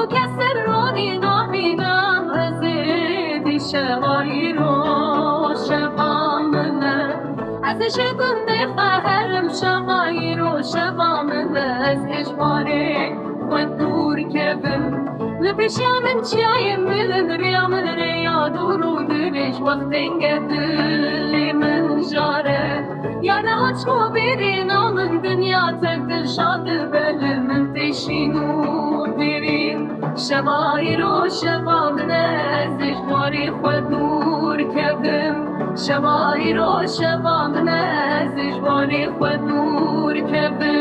كسر روني نامينا رزيدي شغايرو شفامنا از شکن فهرم شغايرو شفامنا از اجباري ودور كبن لبشيا من شاي من ريا من ريا دورو درش وقتين قدلي من جاره يا نهاتشو بيرين من دنيا تقدر شاد بل من تشينو بيرين شبايرو شبابنا ازش باري خدور كبن شبايرو شبابنا ازش باري خدور كبن